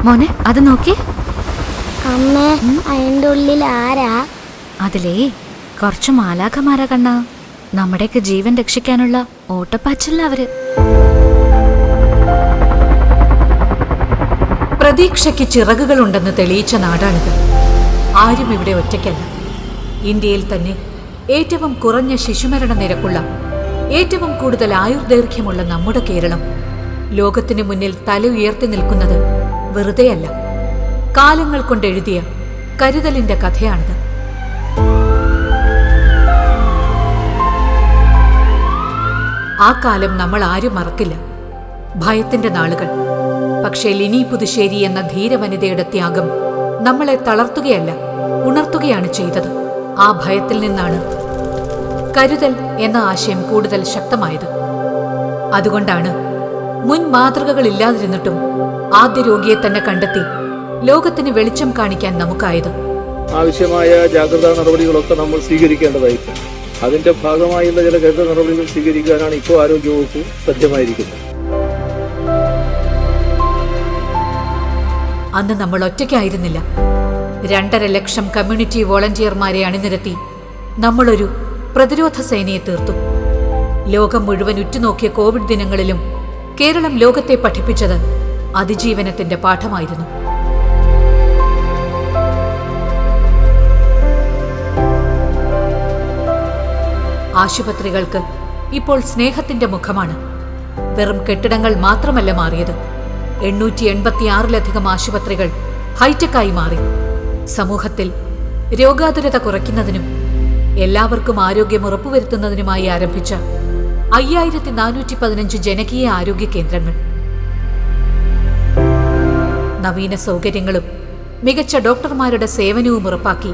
മോനെ അത് നോക്കി. അമ്മ, അതിന്റെ ഉള്ളിൽ ആരാ? അതിലേ കുറച്ചു മാലാഖമാരാ കണ്ണാ. നമ്മുടെയൊക്കെ ജീവൻ രക്ഷിക്കാനുള്ള ഓട്ടപ്പാച്ചില്ല അവര്. പ്രതീക്ഷയ്ക്ക് ചിറകുകളുണ്ടെന്ന് തെളിയിച്ച നാടാണിത്. ആരും ഇവിടെ ഒറ്റയ്ക്കല്ല. ഇന്ത്യയിൽ തന്നെ ഏറ്റവും കുറഞ്ഞ ശിശുമരണ നിരക്കുള്ള, ഏറ്റവും കൂടുതൽ ആയുർദൈർഘ്യമുള്ള നമ്മുടെ കേരളം ലോകത്തിനു മുന്നിൽ തല ഉയർത്തി നിൽക്കുന്നത് വെറുതെയല്ല. കാലങ്ങൾ കൊണ്ടെഴുതിയ കരുതലിന്റെ കഥയാണിത്. ആ കാലം നമ്മൾ ആരും മറക്കില്ല. ഭയത്തിന്റെ നാളുകൾ. പക്ഷേ ലിനി പുതുശ്ശേരി എന്ന ധീരവനിതയുടെ ത്യാഗം നമ്മളെ തളർത്തുകയല്ല, ഉണർത്തുകയാണ് ചെയ്തത്. ആ ഭയത്തിൽ നിന്നാണ് കരുതൽ എന്ന ആശയം കൂടുതൽ ശക്തമായത്. അതുകൊണ്ടാണ് മുൻ മാതൃകകളില്ലാതിരുന്നിട്ടും ആദ്യ രോഗിയെ തന്നെ കണ്ടെത്തി ലോകത്തിന് വെളിച്ചം കാണിക്കാൻ നമുക്കായത്. ആവശ്യമായ ജാഗ്രതാ നടപടികളൊക്കെ നമ്മൾ സ്വീകരിക്കേണ്ടതായിട്ടുണ്ട്. അതിന്റെ ഭാഗമായുള്ള ചില കരുതൽ നടപടികൾ സ്വീകരിക്കാനാണ് ഇപ്പോൾ ആരോഗ്യവകുപ്പ് സജ്ജമായിരിക്കുന്നത്. അന്ന് നമ്മൾ ഒറ്റയ്ക്കായിരുന്നില്ല. 2.5 ലക്ഷം കമ്മ്യൂണിറ്റി വോളണ്ടിയർമാരെ അണിനിരത്തി നമ്മളൊരു പ്രതിരോധ സേനയെ തീർത്തു. ലോകം മുഴുവൻ ഉറ്റുനോക്കിയ കോവിഡ് ദിനങ്ങളിലും കേരളം ലോകത്തെ പഠിപ്പിച്ചത് അതിജീവനത്തിന്റെ പാഠമായിരുന്നു. ആശുപത്രികൾക്ക് ഇപ്പോൾ സ്നേഹത്തിന്റെ മുഖമാണ്. വെറും കെട്ടിടങ്ങൾ മാത്രമല്ല മാറിയത്. 886-ലധികം ആശുപത്രികൾ ഹൈടെക്കായി മാറി. സമൂഹത്തിൽ രോഗാതുരത കുറയ്ക്കുന്നതിനും എല്ലാവർക്കും ആരോഗ്യം ഉറപ്പുവരുത്തുന്നതിനുമായി ആരംഭിച്ച 5415 ജനകീയ ആരോഗ്യ കേന്ദ്രങ്ങൾ. നവീന സൗകര്യങ്ങളും മികച്ച ഡോക്ടർമാരുടെ സേവനവും ഉറപ്പാക്കി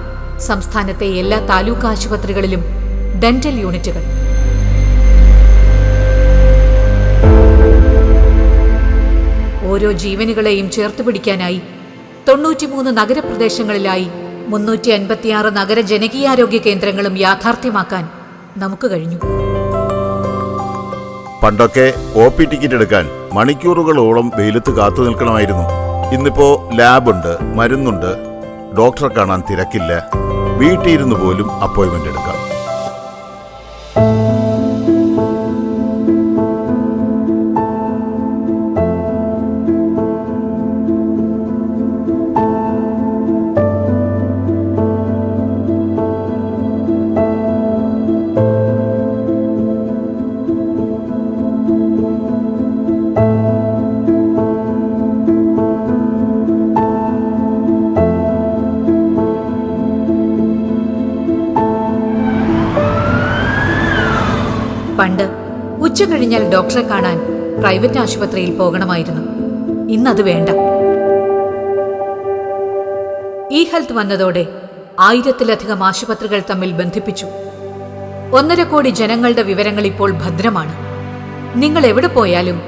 സംസ്ഥാനത്തെ എല്ലാ താലൂക്ക് ആശുപത്രികളിലും ഡെന്റൽ യൂണിറ്റുകൾ. ഓരോ ജീവനുകളെയും ചേർത്തുപിടിക്കാനായി 93 നഗരപ്രദേശങ്ങളിലായി 356 നഗര ജനകീയാരോഗ്യ കേന്ദ്രങ്ങളും യാഥാർത്ഥ്യമാക്കാൻ നമുക്ക് കഴിഞ്ഞു. പണ്ടൊക്കെ OP ടിക്കറ്റ് എടുക്കാൻ മണിക്കൂറുകളോളം വെയിലത്ത് കാത്തു നിൽക്കണമായിരുന്നു. ഇന്നിപ്പോ ലാബുണ്ട്, മരുന്നുണ്ട്, ഡോക്ടറെ കാണാൻ തിരക്കില്ല. വീട്ടിലിരുന്ന് പോലും അപ്പോയിന്റ്മെന്റ് എടുക്കാം. പണ്ട് ഉച്ച കഴിഞ്ഞാൽ ഡോക്ടറെ കാണാൻ പ്രൈവറ്റ് ആശുപത്രിയിൽ പോകണമായിരുന്നു. ഇന്നത് വേണ്ട. ഇ-ഹെൽത്ത് വന്നതോടെ 1000-ലധികം ആശുപത്രികൾ തമ്മിൽ ബന്ധിപ്പിച്ചു. 1.5 കോടി ജനങ്ങളുടെ വിവരങ്ങൾ ഇപ്പോൾ ഭദ്രമാണ്. നിങ്ങൾ എവിടെ പോയാലും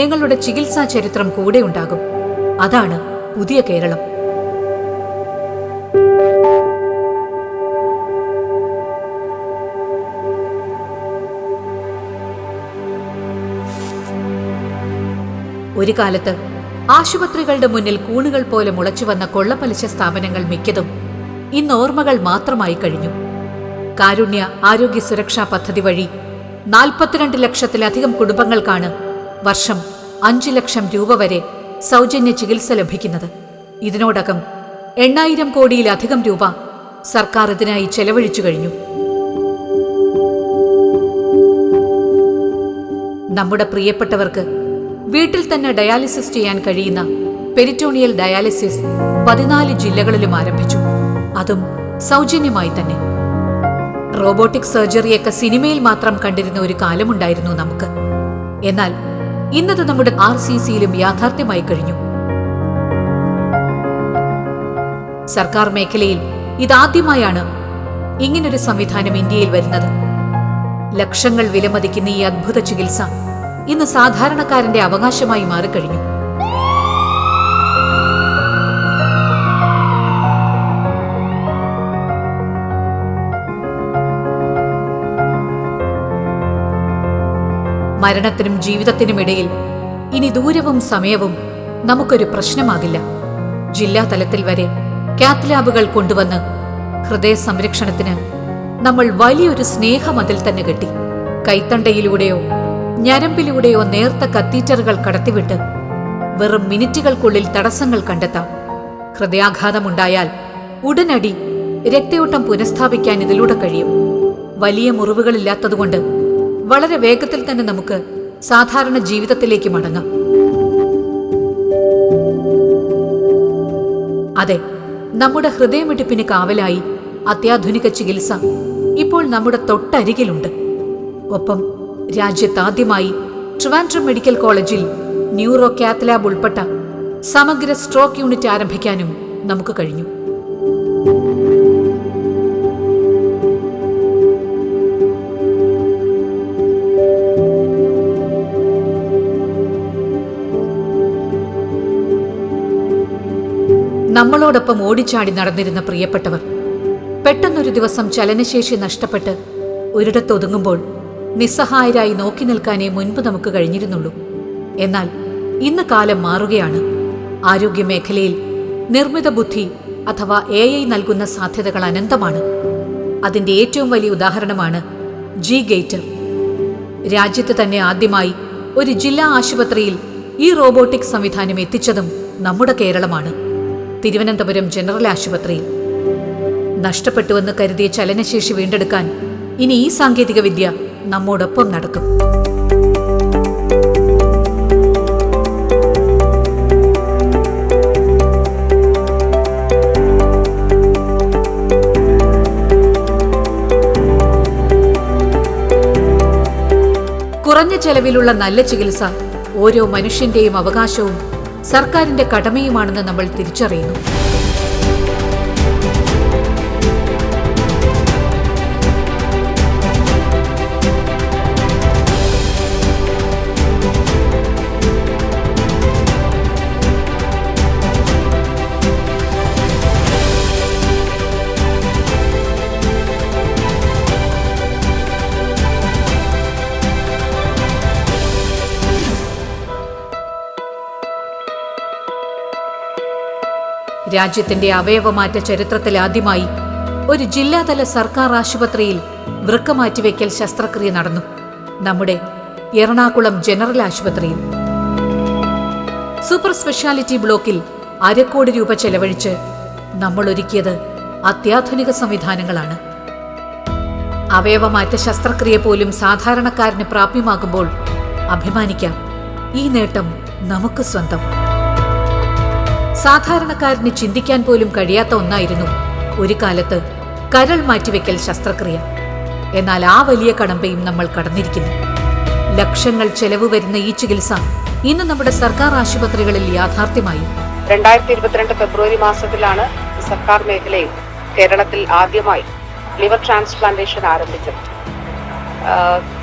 നിങ്ങളുടെ ചികിത്സാ ചരിത്രം കൂടെ ഉണ്ടാകും. അതാണ് പുതിയ കേരളം. ഒരു കാലത്ത് ആശുപത്രികളുടെ മുന്നിൽ കൂണുകൾ പോലെ മുളച്ചുവന്ന കൊള്ളപ്പലിശ സ്ഥാപനങ്ങൾ മിക്കതും ഇന്ന് ഓർമ്മകൾ മാത്രമായി കഴിഞ്ഞു. കാരുണ്യ ആരോഗ്യ സുരക്ഷാ പദ്ധതി വഴി 42 ലക്ഷത്തിലധികം കുടുംബങ്ങൾക്കാണ് വർഷം 5 ലക്ഷം രൂപ വരെ സൗജന്യ ചികിത്സ ലഭിക്കുന്നത്. ഇതിനോടകം 8000 കോടിയിലധികം രൂപ സർക്കാർ ഇതിനായി ചെലവഴിച്ചു കഴിഞ്ഞു. നമ്മുടെ പ്രിയപ്പെട്ടവർക്ക് വീട്ടിൽ തന്നെ ഡയാലിസിസ് ചെയ്യാൻ കഴിയുന്ന പെരിറ്റോണിയൽ ഡയാലിസിസ് 14 ജില്ലകളിലും ആരംഭിച്ചു. അതും സൗജന്യമായി തന്നെ. റോബോട്ടിക് സർജറിയൊക്കെ സിനിമയിൽ മാത്രം കണ്ടിരുന്ന ഒരു കാലമുണ്ടായിരുന്നു നമുക്ക്. എന്നാൽ ഇന്നത് നമ്മുടെ RCCയിലും യാഥാർത്ഥ്യമായി കഴിഞ്ഞു. സർക്കാർ മേഖലയിൽ ഇതാദ്യമായാണ് ഇങ്ങനൊരു സംവിധാനം ഇന്ത്യയിൽ വരുന്നത്. ലക്ഷങ്ങൾ വിലമതിക്കുന്ന ഈ അദ്ഭുത ചികിത്സ ഇന്ന് സാധാരണക്കാരന്റെ അവകാശമായി മാറിക്കഴിഞ്ഞു. മരണത്തിനും ജീവിതത്തിനുമിടയിൽ ഇനി ദൂരവും സമയവും നമുക്കൊരു പ്രശ്നമാകില്ല. ജില്ലാ തലത്തിൽ വരെ കാത്ത് ലാബുകൾ കൊണ്ടുവന്ന് ഹൃദയ സംരക്ഷണത്തിന് നമ്മൾ വലിയൊരു സ്നേഹം അതിൽ തന്നെ കെട്ടി. കൈത്തണ്ടയിലൂടെയോ ഞരമ്പിലൂടെയോ നേർത്ത കത്തീറ്ററുകൾ കടത്തിവിട്ട് വെറും മിനിറ്റുകൾക്കുള്ളിൽ തടസ്സങ്ങൾ കണ്ടെത്താം. ഹൃദയാഘാതമുണ്ടായാൽ ഉടനടി രക്തയോട്ടം പുനഃസ്ഥാപിക്കാൻ ഇതിലൂടെ കഴിയും. വലിയ മുറിവുകളില്ലാത്തതുകൊണ്ട് വളരെ വേഗത്തിൽ തന്നെ നമുക്ക് സാധാരണ ജീവിതത്തിലേക്ക് മടങ്ങാം. അതെ, നമ്മുടെ ഹൃദയമിടിപ്പിന് കാവലായി അത്യാധുനിക ചികിത്സ ഇപ്പോൾ നമ്മുടെ തൊട്ടരികിലുണ്ട്. ഒപ്പം രാജ്യത്താദ്യമായി ട്രിവാൻഡ്രം മെഡിക്കൽ കോളേജിൽ ന്യൂറോ കാത്ത് ലാബ് ഉൾപ്പെട്ട സമഗ്ര സ്ട്രോക്ക് യൂണിറ്റ് ആരംഭിക്കാനും നമുക്ക് കഴിഞ്ഞു. നമ്മളോടൊപ്പം ഓടിച്ചാടി നടന്നിരുന്ന പ്രിയപ്പെട്ടവർ പെട്ടെന്നൊരു ദിവസം ചലനശേഷി നഷ്ടപ്പെട്ട് ഒരിടത്തൊതുങ്ങുമ്പോൾ നിസ്സഹായരായി നോക്കി നിൽക്കാനേ മുൻപ് നമുക്ക് കഴിഞ്ഞിരുന്നുള്ളൂ. എന്നാൽ ഇന്ന് കാലം മാറുകയാണ്. ആരോഗ്യമേഖലയിൽ നിർമ്മിത ബുദ്ധി അഥവാ AI നൽകുന്ന സാധ്യതകൾ അനന്തമാണ്. അതിന്റെ ഏറ്റവും വലിയ ഉദാഹരണമാണ് G-Gator. രാജ്യത്ത് തന്നെ ആദ്യമായി ഒരു ജില്ലാ ആശുപത്രിയിൽ ഈ റോബോട്ടിക് സംവിധാനം എത്തിച്ചതും നമ്മുടെ കേരളമാണ്, തിരുവനന്തപുരം ജനറൽ ആശുപത്രിയിൽ. നഷ്ടപ്പെട്ടുവെന്ന് കരുതിയ ചലനശേഷി വീണ്ടെടുക്കാൻ ഇനി ഈ സാങ്കേതിക വിദ്യ നമ്മോടൊപ്പം നടക്കും. കുറഞ്ഞ ചെലവിലുള്ള നല്ല ചികിത്സ ഓരോ മനുഷ്യന്റെയും അവകാശവും സർക്കാരിന്റെ കടമയുമാണെന്ന് നമ്മൾ തിരിച്ചറിയുന്നു. രാജ്യത്തിന്റെ അവയവമാറ്റ ചരിത്രത്തിൽ ആദ്യമായി ഒരു ജില്ലാതല സർക്കാർ ആശുപത്രിയിൽ വൃക്ക മാറ്റിവെക്കൽ ശസ്ത്രക്രിയ നടന്നു. നമ്മുടെ എറണാകുളം ജനറൽ ആശുപത്രിയിൽ സൂപ്പർ സ്പെഷ്യാലിറ്റി ബ്ലോക്കിൽ 1/2 കോടി രൂപ ചെലവഴിച്ച് നമ്മൾ ഒരുക്കിയത് അത്യാധുനിക സംവിധാനങ്ങളാണ്. അവയവമാറ്റ ശസ്ത്രക്രിയ പോലും സാധാരണക്കാരന് പ്രാപ്യമാകുമ്പോൾ അഭിമാനിക്കാം, ഈ നേട്ടം നമുക്ക് സ്വന്തം. സാധാരണക്കാരന് ചിന്തിക്കാൻ പോലും കഴിയാത്ത ഒന്നായിരുന്നു ഒരു കാലത്ത് കരൾ മാറ്റിവെക്കൽ ശസ്ത്രക്രിയ. എന്നാൽ ആ വലിയ കടമ്പയും നമ്മൾ കടന്നിരിക്കുന്നു. ലക്ഷങ്ങൾ ചെലവ് വരുന്ന ഈ ചികിത്സ ഇന്ന് നമ്മുടെ സർക്കാർ ആശുപത്രികളിൽ യാഥാർത്ഥ്യമായി. 2022 ഫെബ്രുവരി മാസത്തിലാണ് സർക്കാർ മേഖലയിൽ കേരളത്തിൽ ആദ്യമായി ലിവർ ട്രാൻസ്പ്ലാന്റേഷൻ ആരംഭിച്ചത്.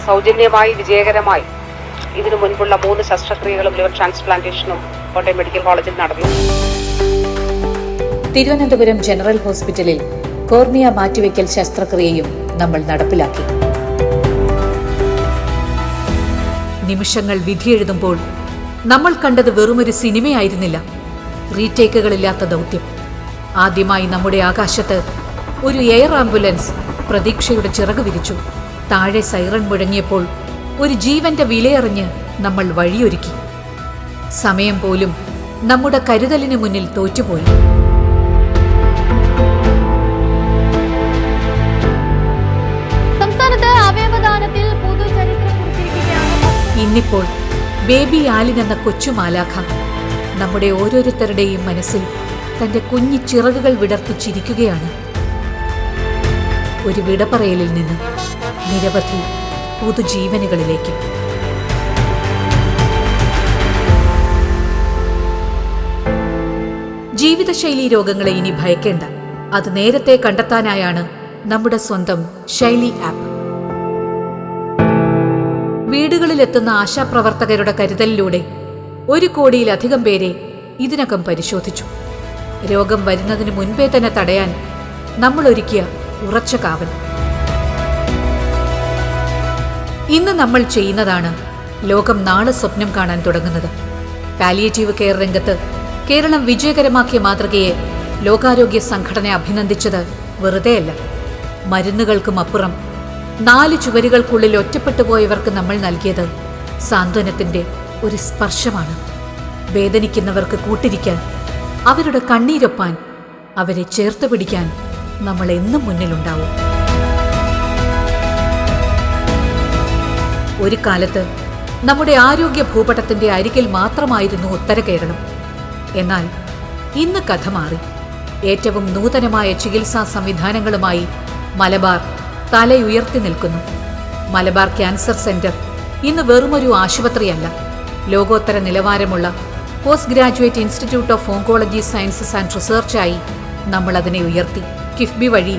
സൗജന്യമായി വിജയകരമായി ഇതിനു മുൻപുള്ള 3 ശസ്ത്രക്രിയകളും ലിവർ ട്രാൻസ്പ്ലാന്റേഷനും കോട്ടയം മെഡിക്കൽ കോളേജിൽ നടന്നു. തിരുവനന്തപുരം ജനറൽ ഹോസ്പിറ്റലിൽ കോർണിയ മാറ്റിവെക്കൽ ശസ്ത്രക്രിയയും നമ്മൾ നടപ്പിലാക്കി. നിമിഷങ്ങൾ വിധിയെഴുതുമ്പോൾ നമ്മൾ കണ്ടത് വെറുമൊരു സിനിമയായിരുന്നില്ല, റീടേക്കുകളില്ലാത്ത ദൗത്യം. ആദ്യമായി നമ്മുടെ ആകാശത്ത് ഒരു എയർ ആംബുലൻസ് പ്രതീക്ഷയുടെ ചിറക് വിരിച്ചു. താഴെ സൈറൺ മുഴങ്ങിയപ്പോൾ ഒരു ജീവന്റെ വിലയറിഞ്ഞ് നമ്മൾ വഴിയൊരുക്കി. സമയം പോലും നമ്മുടെ കരുതലിന് മുന്നിൽ തോറ്റുപോയി. സംസ്ഥാനത്ത് അവയവദാനത്തിൽ പുതുചരിത്രം കുറിച്ചിരിക്കുകയാണ്. ഇന്നിപ്പോൾ ബേബി ആലിൻ എന്ന കൊച്ചു മാലാഖ നമ്മുടെ ഓരോരുത്തരുടെയും മനസ്സിൽ തന്റെ കുഞ്ഞി ചിറകുകൾ വിടർത്തി ചിരിക്കുകയാണ്. ഒരു വിടപറയലിൽ നിന്ന് നിരവധി പുതുജീവനുകളിലേക്ക്. ജീവിതശൈലീ രോഗങ്ങളെ ഇനി ഭയക്കേണ്ട. അത് നേരത്തെ കണ്ടെത്താനായാണ് നമ്മുടെ സ്വന്തം ശൈലി ആപ്പ്. വീടുകളിലെത്തുന്ന ആശാപ്രവർത്തകരുടെ കരുതലിലൂടെ 1 കോടിയിലധികം പേരെ ഇതിനകം പരിശോധിച്ചു. രോഗം വരുന്നതിന് മുൻപേ തന്നെ തടയാൻ നമ്മൾ ഒരുക്കിയ ഉറച്ച കാവൽ. ഇന്ന് നമ്മൾ ചെയ്യുന്നതാണ് ലോകം നാളെ സ്വപ്നം കാണാൻ തുടങ്ങുന്നത്. പാലിയേറ്റീവ് കെയർ രംഗത്ത് കേരളം വിജയകരമാക്കിയ മാതൃകയെ ലോകാരോഗ്യ സംഘടന അഭിനന്ദിച്ചത് വെറുതെയല്ല. മരുന്നുകൾക്കും അപ്പുറം 4 ചുവരുകൾക്കുള്ളിൽ ഒറ്റപ്പെട്ടു പോയവർക്ക് നമ്മൾ നൽകിയത് സാന്ത്വനത്തിന്റെ ഒരു സ്പർശമാണ്. വേദനിക്കുന്നവർക്ക് കൂട്ടിരിക്കാൻ, അവരുടെ കണ്ണീരൊപ്പാൻ, അവരെ ചേർത്ത് പിടിക്കാൻ നമ്മൾ എന്നും മുന്നിലുണ്ടാവും. ഒരു കാലത്ത് നമ്മുടെ ആരോഗ്യ ഭൂപടത്തിന്റെ അരികിൽ മാത്രമായിരുന്നു ഉത്തര കേരളം. എന്നാൽ ഇന്ന് കഥ മാറി. ഏറ്റവും നൂതനമായ ചികിത്സാ സംവിധാനങ്ങളുമായി മലബാർ തലയുയർത്തി നിൽക്കുന്നു. മലബാർ ക്യാൻസർ സെന്റർ ഇന്ന് വെറുമൊരു ആശുപത്രിയല്ല, ലോകോത്തര നിലവാരമുള്ള post graduate institute of oncology sciences and റിസർച്ചായി നമ്മൾ അതിനെ ഉയർത്തി. കിഫ്ബി വഴി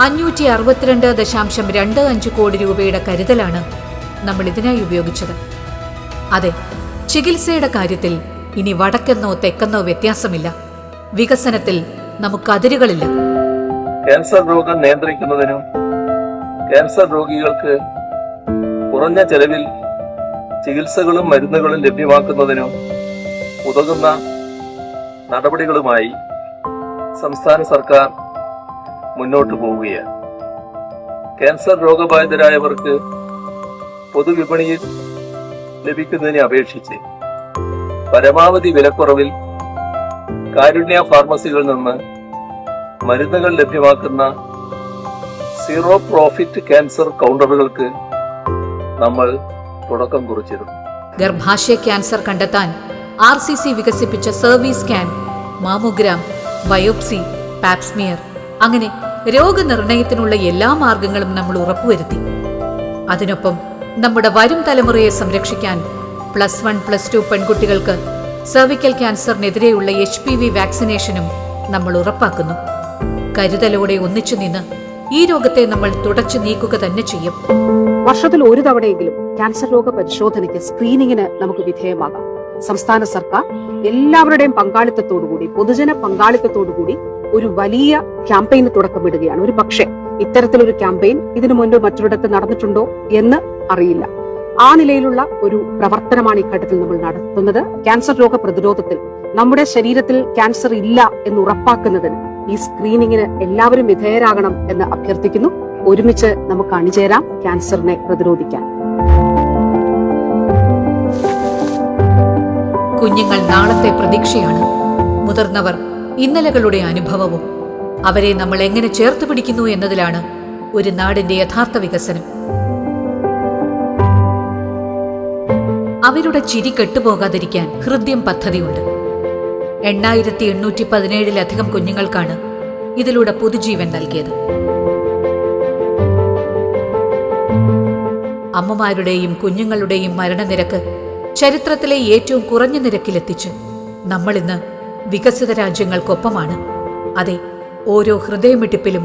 562.25 കോടി രൂപയുടെ കരുതലാണ് നമ്മൾ ഇതിനായി ഉപയോഗിച്ചത്. അതെ, ചികിത്സയുടെ കാര്യത്തിൽ ഇനി വടക്കെന്നോ തെക്കെന്നോ വ്യത്യാസമില്ല. വികസനത്തിൽ നമുക്ക് അതിരുകളില്ല. ക്യാൻസർ രോഗം നിയന്ത്രിക്കുന്നതിനും ക്യാൻസർ രോഗികൾക്ക് കുറഞ്ഞ ചെലവിൽ ചികിത്സകളും മരുന്നുകളും ലഭ്യമാക്കുന്നതിനും ഉതകുന്ന നടപടികളുമായി സംസ്ഥാന സർക്കാർ മുന്നോട്ടു പോവുകയാണ്. ക്യാൻസർ രോഗബാധിതരായവർക്ക് പൊതുവിപണിയിൽ ലഭിക്കുന്നതിനെ അപേക്ഷിച്ച് പരമാവധി വിലക്കുറവിൽ കാരുണ്യ ഫാർമസികളിൽ നിന്ന് മരുന്നുകൾ ലഭ്യമാക്കുന്ന സീറോ പ്രോഫിറ്റ് ക്യാൻസർ കൗണ്ടറുകൾക്ക് നമ്മൾ തുടക്കം കുറിച്ചിരുന്നു. ഗർഭാശയ ക്യാൻസർ കണ്ടെത്താൻ RCC വികസിപ്പിച്ച service scan, mammogram, biopsy, Pap smear, അങ്ങനെ രോഗനിർണയത്തിനുള്ള എല്ലാ മാർഗങ്ങളും നമ്മൾ ഉറപ്പുവരുത്തി. അതിനൊപ്പം നമ്മുടെ വരും തലമുറയെ സംരക്ഷിക്കാൻ +1, +2 പെൺകുട്ടികൾക്ക് സെർവിക്കൽ ക്യാൻസറിനെതിരെയുള്ള HPV വാക്സിനേഷനും നമ്മൾ ഉറപ്പാക്കുന്നു. കരുതലോടെ ഒന്നിച്ചു നിന്ന് ഈ രോഗത്തെ നമ്മൾ തുടച്ചു നീക്കുക തന്നെ ചെയ്യും. വർഷത്തിൽ ഒരു തവണയെങ്കിലും ക്യാൻസർ രോഗ പരിശോധനയ്ക്ക്, സ്ക്രീനിങ്ങിന് നമുക്ക് വിധേയമാകാം. സംസ്ഥാന സർക്കാർ എല്ലാവരുടെയും പങ്കാളിത്തത്തോടുകൂടി, പൊതുജന പങ്കാളിത്തത്തോടുകൂടി ഒരു വലിയ ക്യാമ്പയിന് തുടക്കമിടുകയാണ്. ഒരു പക്ഷേ ഇത്തരത്തിലൊരു ക്യാമ്പയിൻ ഇതിനു മുൻപ് മറ്റൊരിടത്ത് നടന്നിട്ടുണ്ടോ എന്ന് അറിയില്ല. ആ നിലയിലുള്ള ഒരു പ്രവർത്തനമാണ് ഈ ഘട്ടത്തിൽ നമ്മൾ നടത്തുന്നത്. ക്യാൻസർ രോഗ പ്രതിരോധത്തിൽ നമ്മുടെ ശരീരത്തിൽ ക്യാൻസർ ഇല്ല എന്ന് ഉറപ്പാക്കുന്നതിന് ഈ സ്ക്രീനിങ്ങിന് എല്ലാവരും വിധേയരാകണം എന്ന് അഭ്യർത്ഥിക്കുന്നു. ഒരുമിച്ച് നമുക്ക് അണിചേരാം ക്യാൻസറിനെ പ്രതിരോധിക്കാൻ. കുഞ്ഞുങ്ങൾ നാളത്തെ പ്രതീക്ഷയാണ്. മുതിർന്നവർ ഇന്നലകളുടെ അനുഭവവും. അവരെ നമ്മൾ എങ്ങനെ ചേർത്ത് പിടിക്കുന്നു എന്നതിലാണ് ഒരു നാടിന്റെ യഥാർത്ഥ വികസനം. അവരുടെ ചിരി കെട്ടുപോകാതിരിക്കാൻ ഹൃദ്യം പദ്ധതിയുണ്ട്. 8817 കുഞ്ഞുങ്ങൾക്കാണ് ഇതിലൂടെ പുതുജീവൻ നൽകിയത്. അമ്മമാരുടെയും കുഞ്ഞുങ്ങളുടെയും മരണനിരക്ക് ചരിത്രത്തിലെ ഏറ്റവും കുറഞ്ഞ നിരക്കിലെത്തിച്ച് നമ്മളിന്ന് വികസിത രാജ്യങ്ങൾക്കൊപ്പമാണ്. അതെ, ഓരോ ഹൃദയമിടിപ്പിലും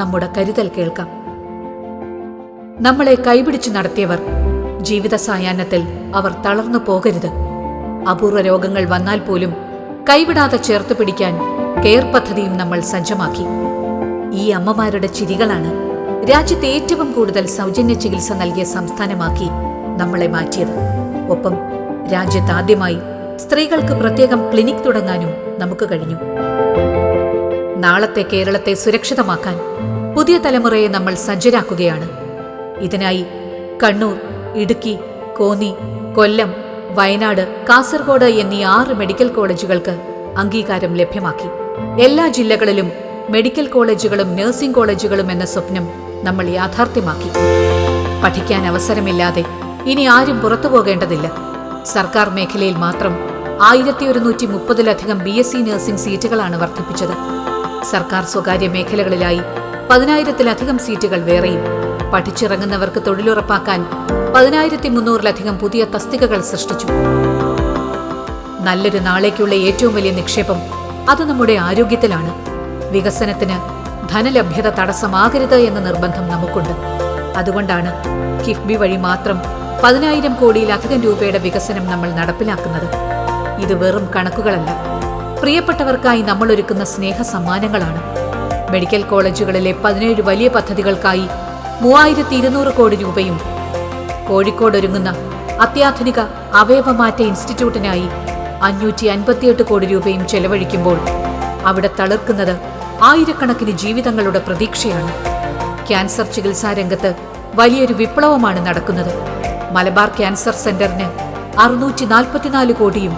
നമ്മുടെ കരുതൽ കേൾക്കാം. നമ്മളെ കൈപിടിച്ചു നടത്തിയവർ, ജീവിത സായാഹ്നത്തിൽ അവർ തളർന്നു പോകരുത്. അപൂർവ രോഗങ്ങൾ വന്നാൽ പോലും കൈവിടാതെ ചേർത്ത് പിടിക്കാൻ കെയർ പദ്ധതിയും നമ്മൾ സജ്ജമാക്കി. ഈ അമ്മമാരുടെ ചിരികളാണ് രാജ്യത്തെ ഏറ്റവും കൂടുതൽ സൗജന്യ ചികിത്സ നൽകിയ സംസ്ഥാനമാക്കി നമ്മളെ മാറ്റിയത്. ഒപ്പം രാജ്യത്ത് ആദ്യമായി സ്ത്രീകൾക്ക് പ്രത്യേകം ക്ലിനിക് തുടങ്ങാനും നമുക്ക് കഴിഞ്ഞു. നാളത്തെ കേരളത്തെ സുരക്ഷിതമാക്കാൻ പുതിയ തലമുറയെ നമ്മൾ സജ്ജരാക്കുകയാണ്. ഇതിനായി കണ്ണൂർ, ഇടുക്കി, കോന്നി, കൊല്ലം, വയനാട്, കാസർഗോഡ് എന്നീ 6 മെഡിക്കൽ കോളേജുകൾക്ക് അംഗീകാരം ലഭ്യമാക്കി. എല്ലാ ജില്ലകളിലും മെഡിക്കൽ കോളേജുകളും നഴ്സിംഗ് കോളേജുകളും എന്ന സ്വപ്നം നമ്മൾ യാഥാർത്ഥ്യമാക്കി. പഠിക്കാൻ അവസരമില്ലാതെ ഇനി ആരും പുറത്തു പോകേണ്ടതില്ല. സർക്കാർ മേഖലയിൽ മാത്രം 1130-ലധികം BSc നഴ്സിംഗ് സീറ്റുകളാണ് വർദ്ധിപ്പിച്ചത്. സർക്കാർ സ്വകാര്യ മേഖലകളിലായി 10,000-ലധികം സീറ്റുകൾ വേറെയും. പഠിച്ചിറങ്ങുന്നവർക്ക് തൊഴിലുറപ്പാക്കാൻ 10,300-ലധികം പുതിയ തസ്തികകൾ സൃഷ്ടിച്ചു. നല്ലൊരു നാളേക്കുള്ള ഏറ്റവും വലിയ നിക്ഷേപം അത് നമ്മുടെ ആരോഗ്യത്തിലാണ്. വികസനത്തിന് ധനലഭ്യത തടസ്സമാകരുത് എന്ന നിർബന്ധം നമുക്കുണ്ട്. അതുകൊണ്ടാണ് കിഫ്ബി വഴി മാത്രം 10,000 കോടിയിലധികം രൂപയുടെ വികസനം നമ്മൾ നടപ്പിലാക്കുന്നത്. ഇത് വെറും കണക്കുകളല്ല, പ്രിയപ്പെട്ടവർക്കായി നമ്മൾ ഒരുക്കുന്ന സ്നേഹ സമ്മാനങ്ങളാണ്. മെഡിക്കൽ കോളേജുകളിലെ 17 വലിയ പദ്ധതികൾക്കായി 3,200 കോടി രൂപയും, കോഴിക്കോട് ഒരുങ്ങുന്ന അത്യാധുനിക അവയവമാറ്റ ഇൻസ്റ്റിറ്റ്യൂട്ടിനായി 558 കോടി രൂപയും ചെലവഴിക്കുമ്പോൾ അവിടെ തളിർക്കുന്നത് ആയിരക്കണക്കിന് ജീവിതങ്ങളുടെ പ്രതീക്ഷയാണ്. ക്യാൻസർ ചികിത്സാ രംഗത്ത് വലിയൊരു വിപ്ലവമാണ് നടക്കുന്നത്. മലബാർ ക്യാൻസർ സെന്ററിന് 644 കോടിയും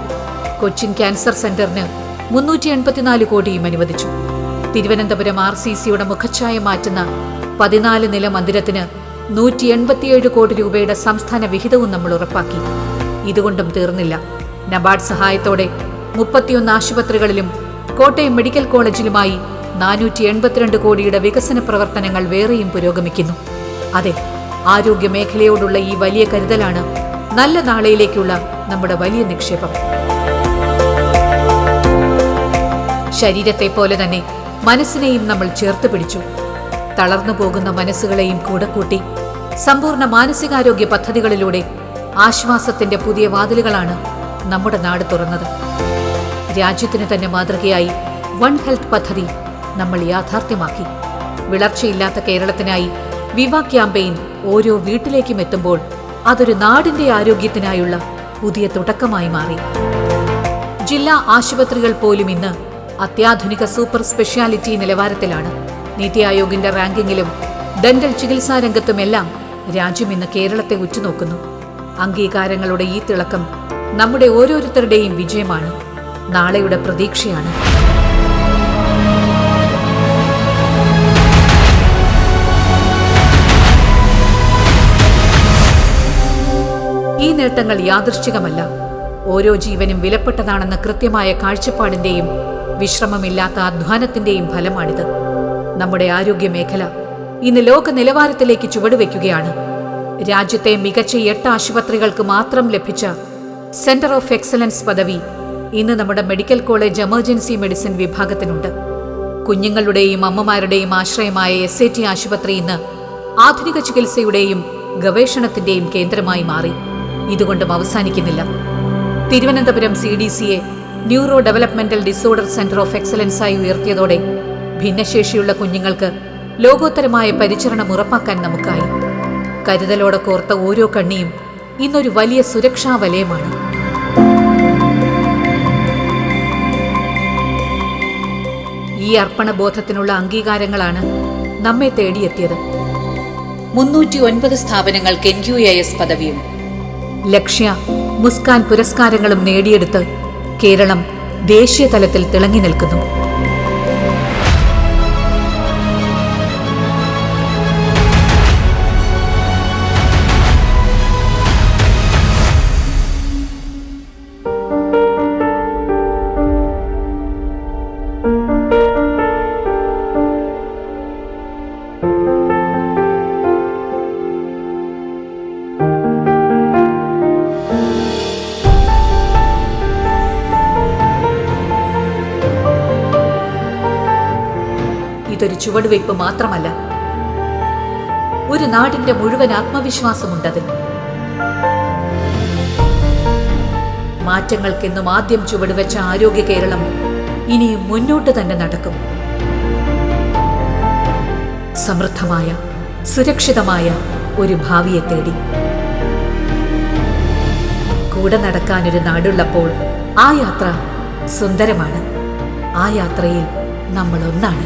കൊച്ചിൻ ക്യാൻസർ സെന്ററിന് 384 കോടിയും അനുവദിച്ചു. തിരുവനന്തപുരം RCCയുടെ മുഖച്ഛായ മാറ്റുന്ന 14 നില മന്ദിരത്തിന് 187 കോടി രൂപയുടെ സംസ്ഥാന വിഹിതവും നമ്മൾ ഉറപ്പാക്കി. ഇതുകൊണ്ടും തീർന്നില്ല. നബാർഡ് സഹായത്തോടെ 31 ആശുപത്രികളിലും കോട്ടയം മെഡിക്കൽ കോളേജിലുമായി 482 കോടിയുടെ വികസന പ്രവർത്തനങ്ങൾ വേറെയും പുരോഗമിക്കുന്നു. അതെ, ആരോഗ്യ മേഖലയോടുള്ള ഈ വലിയ കരുതലാണ് നല്ല നാളെയിലേക്കുള്ള നമ്മുടെ വലിയ നിക്ഷേപം. ശരീരത്തെ പോലെ തന്നെ മനസ്സിനെയും നമ്മൾ ചേർത്ത് പിടിച്ചു. തളർന്നു പോകുന്ന മനസ്സുകളെയും കൂടെ കൂട്ടി സമ്പൂർണ്ണ മാനസികാരോഗ്യ പദ്ധതികളിലൂടെ ആശ്വാസത്തിന്റെ പുതിയ വാതിലുകളാണ് നമ്മുടെ നാട് തുറന്നത്. രാജ്യത്തിന് തന്നെ മാതൃകയായി വൺ ഹെൽത്ത് പദ്ധതി നമ്മൾ യാഥാർത്ഥ്യമാക്കി. വിളർച്ചയില്ലാത്ത കേരളത്തിനായി വിവ ക്യാമ്പയിൻ ഓരോ വീട്ടിലേക്കും എത്തുമ്പോൾ അതൊരു നാടിന്റെ ആരോഗ്യത്തിനായുള്ള പുതിയ തുടക്കമായി മാറി. ജില്ലാ ആശുപത്രികൾ പോലും ഇന്ന് അത്യാധുനിക സൂപ്പർ സ്പെഷ്യാലിറ്റി നിലവാരത്തിലാണ്. നീതി ആയോഗിന്റെ റാങ്കിങ്ങിലും ഡെന്റൽ ചികിത്സാ രംഗത്തുമെല്ലാം രാജ്യം ഇന്ന് കേരളത്തെ ഉറ്റുനോക്കുന്നു. അംഗീകാരങ്ങളുടെ ഈ തിളക്കം നമ്മുടെ ഓരോരുത്തരുടെയും വിജയമാണ്, നാളെയുടെ പ്രതീക്ഷയാണ്. ഈ നേട്ടങ്ങൾ യാദൃശ്ചികമല്ല. ഓരോ ജീവനും വിലപ്പെട്ടതാണെന്ന കൃത്യമായ കാഴ്ചപ്പാടിന്റെയും വിശ്രമമില്ലാത്ത അധ്വാനത്തിന്റെയും ഫലമാണിത്. നമ്മുടെ ആരോഗ്യ മേഖല ഇന്ന് ലോക നിലവാരത്തിലേക്ക് ചുവടുവെക്കുകയാണ്. രാജ്യത്തെ മികച്ച 8 ആശുപത്രികൾക്ക് മാത്രം ലഭിച്ച സെന്റർ ഓഫ് എക്സലൻസ് പദവി ഇന്ന് നമ്മുടെ മെഡിക്കൽ കോളേജ് എമർജൻസി മെഡിസിൻ വിഭാഗത്തിനുണ്ട്. കുഞ്ഞുങ്ങളുടെയും അമ്മമാരുടെയും ആശ്രയമായ SAT ആശുപത്രി ഇന്ന് ആധുനിക ചികിത്സയുടെയും ഗവേഷണത്തിന്റെയും കേന്ദ്രമായി മാറി. ഇതുകൊണ്ടും അവസാനിക്കുന്നില്ല. തിരുവനന്തപുരം CDCയെ neuro developmental disorder centre of എക്സലൻസായി ഉയർത്തിയതോടെ ഭിന്നശേഷിയുള്ള കുഞ്ഞുങ്ങൾക്ക് ലോകോത്തരമായ പരിചരണം ഉറപ്പാക്കാൻ നമുക്കായി. കരുതലോടെ കോർത്ത ഓരോ കണ്ണിയും ഇന്നൊരു വലിയ സുരക്ഷാ വലയമാണ്. ഈ അർപ്പണബോധത്തിനുള്ള അംഗീകാരങ്ങളാണ് നമ്മെ തേടിയെത്തിയത്. 309 സ്ഥാപനങ്ങൾക്ക് NQAS പദവിയും ലക്ഷ്യ, മുസ്കാൻ പുരസ്കാരങ്ങളും നേടിയെടുത്ത് കേരളം ദേശീയ തലത്തിൽ തിളങ്ങി നിൽക്കുന്നു. ഇതൊരു ചുവടുവയ്പ് മാത്രമല്ല, ഒരു നാടിന്റെ മുഴുവൻ ആത്മവിശ്വാസമുണ്ടതിൽ. മാറ്റങ്ങൾക്കെന്നും ആദ്യം ചുവടുവെച്ച ആരോഗ്യ കേരളം ഇനിയും മുന്നോട്ട് തന്നെ നടക്കും. സമൃദ്ധമായ, സുരക്ഷിതമായ ഒരു ഭാവിയെ തേടി. കൂടെ നടക്കാനൊരു നാടുള്ളപ്പോൾ ആ യാത്ര സുന്ദരമാണ്. ആ യാത്രയിൽ നമ്മൾ ഒന്നാണ്.